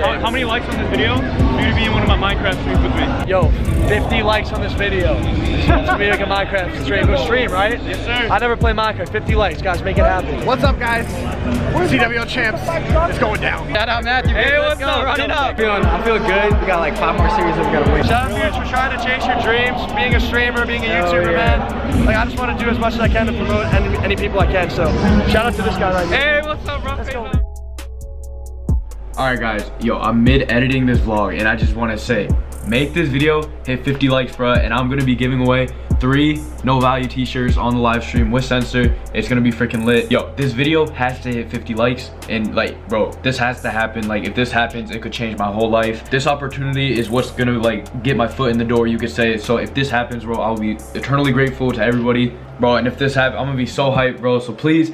How many likes on this video for you to be in one of my Minecraft streams with me? Yo, 50 likes on this video. It's gonna be like a Minecraft stream, right? Yes, sir. I never play Minecraft. 50 likes, guys, make it happen. What's up, guys? CWO champs. It's going down. Shout out Matthew. Hey, what's up? Run it up. I feel good. We got like 5 more series that we gotta win. Shout out to you for trying to chase your dreams, being a streamer, being a YouTuber, man. Like, I just want to do as much as I can to promote any people I can. So, shout out to this guy right here. Hey, what's up, bro? Let's go. Alright guys, yo, I'm mid-editing this vlog and I just want to say, make this video hit 50 likes, bruh, and I'm gonna be giving away 3 no value t-shirts on the live stream with Censor. It's gonna be freaking lit. Yo, this video has to hit 50 likes, and like, bro, this has to happen. Like, if this happens, it could change my whole life. This opportunity is what's gonna like get my foot in the door, you could say. So if this happens, bro, I'll be eternally grateful to everybody, bro. And if this happens, I'm gonna be so hyped, bro. So please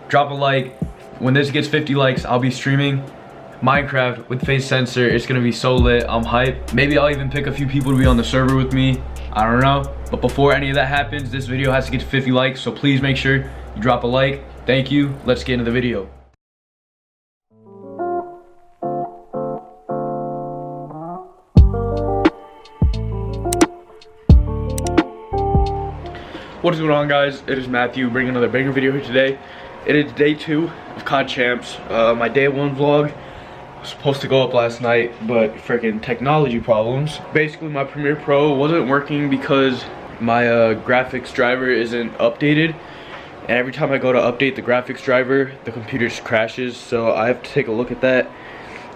drop a like. When this gets 50 likes, I'll be streaming Minecraft with FaZe Censor. It's gonna be so lit. I'm hyped. Maybe I'll even pick a few people to be on the server with me. I don't know. But before any of that happens, this video has to get to 50 likes. So please make sure you drop a like. Thank you. Let's get into the video. What is going on, guys? It is Matthew bringing another banger video here today. It is day 2 of COD Champs. My day 1 vlog was supposed to go up last night, but freaking technology problems. Basically, my Premiere Pro wasn't working because my graphics driver isn't updated. And every time I go to update the graphics driver, the computer just crashes. So I have to take a look at that.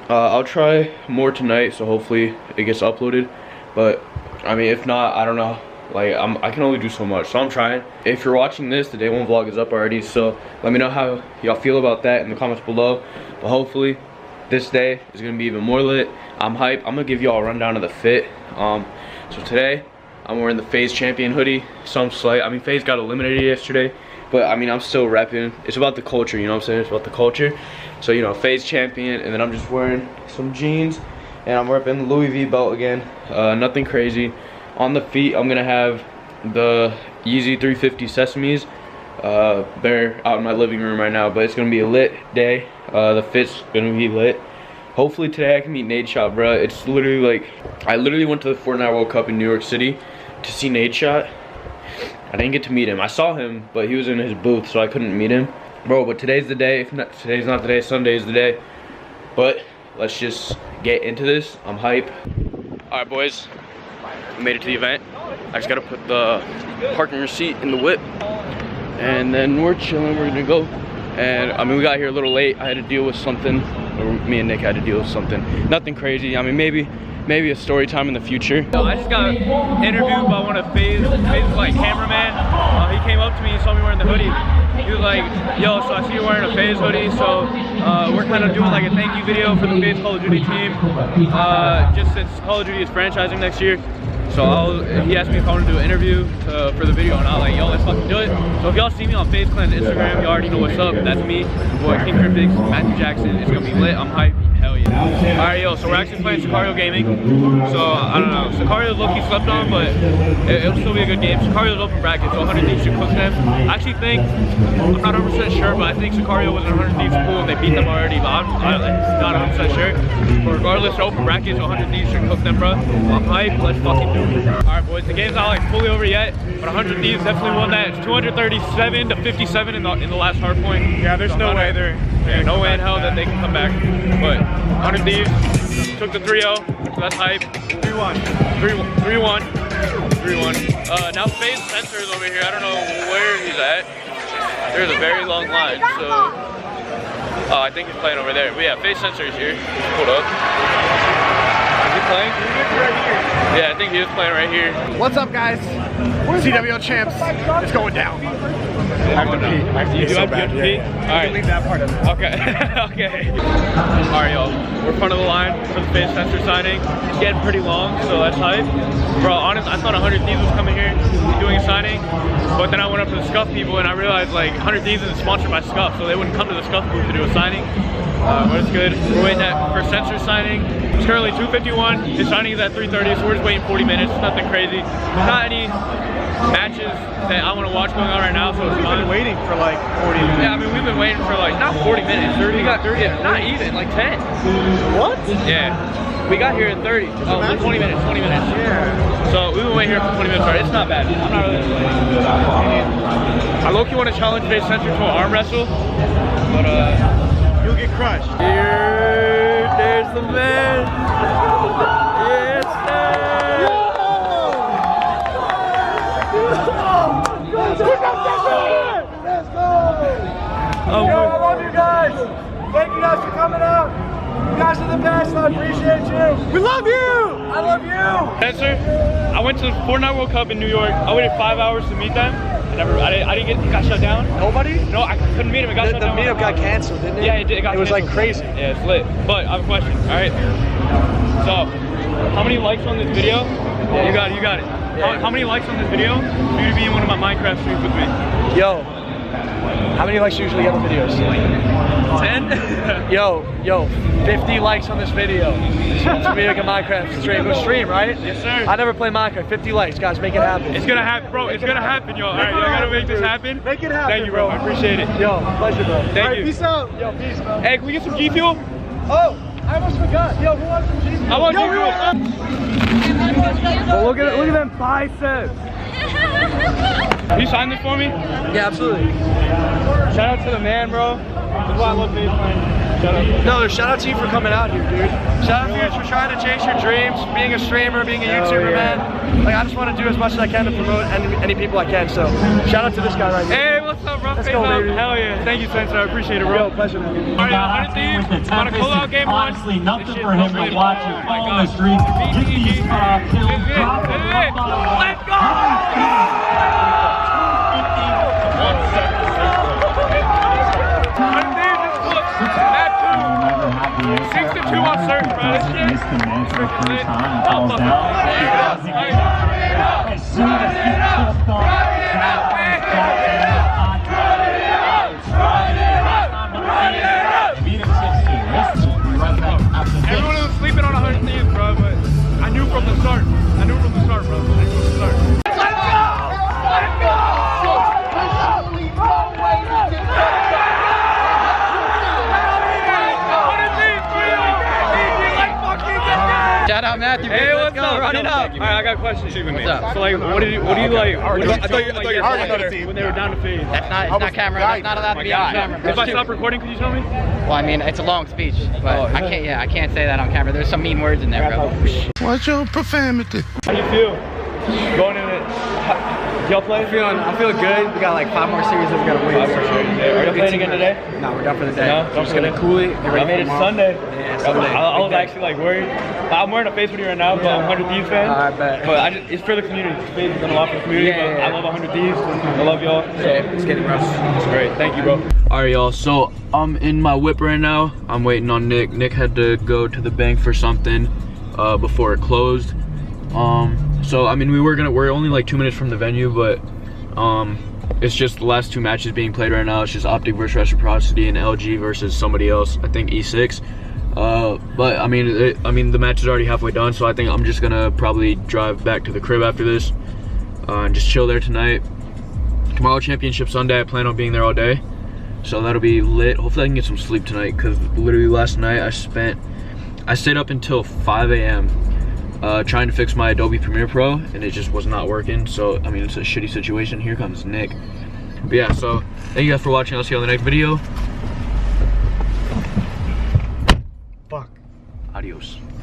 I'll try more tonight, so hopefully it gets uploaded. But I mean, if not, I don't know. Like, I can only do so much, so I'm trying. If you're watching this, the day 1 vlog is up already, so let me know how y'all feel about that in the comments below. But hopefully this day is gonna be even more lit. I'm hyped. I'm gonna give y'all a rundown of the fit. So today I'm wearing the FaZe champion hoodie. Some slight, I mean, FaZe got eliminated yesterday, but I mean, I'm still repping. It's about the culture, you know what I'm saying? It's about the culture. So, you know, FaZe champion, and then I'm just wearing some jeans, and I'm repping the Louis V belt again. Nothing crazy. On the feet, I'm gonna have the Yeezy 350 Sesames. They're out in my living room right now, but it's gonna be a lit day. The fit's gonna be lit. Hopefully today I can meet Nadeshot, bro. It's literally like, I literally went to the Fortnite World Cup in New York City to see Nadeshot. I didn't get to meet him. I saw him, but he was in his booth, so I couldn't meet him. Bro, but today's the day. If not, today's not the day, Sunday is the day. But let's just get into this. I'm hype. All right, boys. I made it to the event. I just gotta put the parking receipt in the whip, and then we're chilling. We're gonna go. And I mean, we got here a little late. I had to deal with something, or me and Nick had to deal with something. Nothing crazy. I mean, maybe a story time in the future. I just got interviewed by one of FaZe's like cameraman. He came up to me and saw me wearing the hoodie. He was like, yo, so I see you wearing a FaZe hoodie, so we're kind of doing like a thank you video for the FaZe Call of Duty team, just since Call of Duty is franchising next year. So he asked me if I want to do an interview for the video, and I was like, yo, let's fucking do it. So if y'all see me on FaZe Clan's Instagram, you already know what's up. That's me, boy, King Kryptix, Matthew Jackson. It's gonna be lit. I'm hyped. Hell yeah. Alright, yo, so we're actually playing Sicario Gaming. So, I don't know. Sicario's low-key slept on, but it'll still be a good game. Sicario's open bracket, so 100 Thieves should cook them. I actually think, I'm not 100% sure, but I think Sicario was in 100 Thieves pool and they beat them already, but I'm not 100% sure. But regardless, open bracket, so 100 Thieves should cook them, bro. I'm hyped. Let's fucking do it. Alright, boys, the game's not like fully over yet, but 100 Thieves definitely won that. It's 237 to 57 in the last hard point. Yeah, there's no way they're no way in hell that they can come back. But 100 Thieves took the 3-0, so that's hype. 3-1. Now FaZe Censor is over here. I don't know where he's at. There's a very long line, so I think he's playing over there. But yeah, FaZe Censor is here. He's pulled up. Is he playing? Yeah, I think he is playing right here. What's up, guys? CWO champs. It's going down. I have to pee. You do have to pee? Alright. Leave that part of it. Okay. Okay. Alright, y'all. We're front of the line for the FaZe Censor signing. It's getting pretty long, so that's hype. Bro, honestly, I thought 100 Thieves was coming here doing a signing, but then I went up to the Scuff people and I realized like 100 Thieves isn't sponsored by Scuff, so they wouldn't come to the Scuff booth to do a signing. But it's good. We're waiting for Censor signing. It's currently 2:51. His signing is at 3:30, so we're just waiting 40 minutes. It's nothing crazy. Not any matches that I want to watch going on right now, so it's fun. We've been waiting for like 40 minutes. Yeah, I mean, we've been waiting for like, not 40 minutes, 30, yeah, not even, like 10. What? Yeah. We got here at 30. Oh, 20 minutes, 20 minutes. Yeah. So we've been waiting here for 20 minutes already. It's not bad. I'm not really complaining. I low-key want to challenge FaZe Censor to an arm wrestle, but You'll get crushed. here, there's the man. Yes, sir. Let's go! Yo, I love you guys. Thank you guys for coming out. You guys are the best. I appreciate you. We love you! I love you. Spencer, I went to the Fortnite World Cup in New York. I waited 5 hours to meet them. I didn't get, it got shut down. Nobody? No, I couldn't meet him. It got shut The down. meetup got canceled, didn't it? Yeah, it did. It was like crazy. Yeah, it's lit. But I have a question. All right. So, how many likes on this video? Yeah, you got it. You got it. How many likes on this video for you to be in one of my Minecraft streams with me? Yo, how many likes you usually get on videos? 10? Yo, 50 likes on this video. To be like a Minecraft stream. Go stream, right? Yes, sir. I never play Minecraft. 50 likes, guys. Make it happen. It's gonna happen, bro. It's gonna happen, yo. All right, y'all gotta make this happen. Make it happen. Thank you, bro. I appreciate it. Yo, pleasure, bro. Thank you. Peace out. Yo, peace, bro. Hey, can we get some G Fuel? Oh, I almost forgot. Yo, who wants some cheese? I want G Fuel. Well, look at them biceps. Can you sign this for me? Yeah, absolutely. Shout out to the man, bro. That's why I love FaZe, man. Shout out. No, shout out to you for coming out here, dude. Shout out to you for trying to chase your dreams, being a streamer, being a YouTuber, man. Like, I just want to do as much as I can to promote any people I can. So, shout out to this guy right here. Hey, what's up, bro? Let's FaZe go, up. baby. Hell yeah. Thank you, Sensor. I appreciate it, bro. Yo, pleasure, man. All right, 100 Thieves. On a call-out game one. Honestly, nothing This shit for him is to really watch fun. it Oh my fall in the God. streets. Get GG. these kills, This is it. drop This them, is it. drop them. Let's go! Never have the answer. 6-2 on certain, bro. This shit. Missed the man for the first time. Falls down. As soon as he tripped on Everyone was sleeping on 100 Thieves, bro, but I knew from the start. Bro. I knew from the start. Let's Shout out Matthew. Hey, what's up? Run it up. All right, I got a question. What's up? So like, what do you like? I thought you were like, team. when they were down to FaZe. That's not, it's not camera. That's not allowed to be on camera. If I stop recording, could you tell me? Well, I mean, it's a long speech, but I can't. Yeah, I can't say that on camera. There's some mean words in there, bro. Watch your profanity. How do you feel going in it? Y'all play? I feel good. We got like 5 more series that we gotta win. Are you playing again today? No, we're done for the day. No, We're just gonna cool it. Get I ready made for it tomorrow. Sunday. Yeah, Sunday. I was actually like worried. I'm wearing a FaZe hoodie right now, but I'm 100 Thieves fan. I bet. But it's for the community. FaZe has done a lot for the community. Yeah. But I love 100 Thieves. I love y'all. So It's getting rough. it's great. Thank you, bro. Alright, y'all, so I'm in my whip right now. I'm waiting on Nick. Nick had to go to the bank for something before it closed. So I mean, we're only like 2 minutes from the venue, but it's just the last 2 matches being played right now. It's just Optic versus Reciprocity and LG versus somebody else, I think E6. But I mean the match is already halfway done, so I think I'm just gonna probably drive back to the crib after this and just chill there tonight. Tomorrow, Championship Sunday, I plan on being there all day, so that'll be lit. Hopefully I can get some sleep tonight, because literally last night I stayed up until 5 a.m. Trying to fix my Adobe Premiere Pro, and it just was not working. So I mean, it's a shitty situation. Here comes Nick. But yeah, so thank you guys for watching. I'll see you on the next video. Fuck. Adios.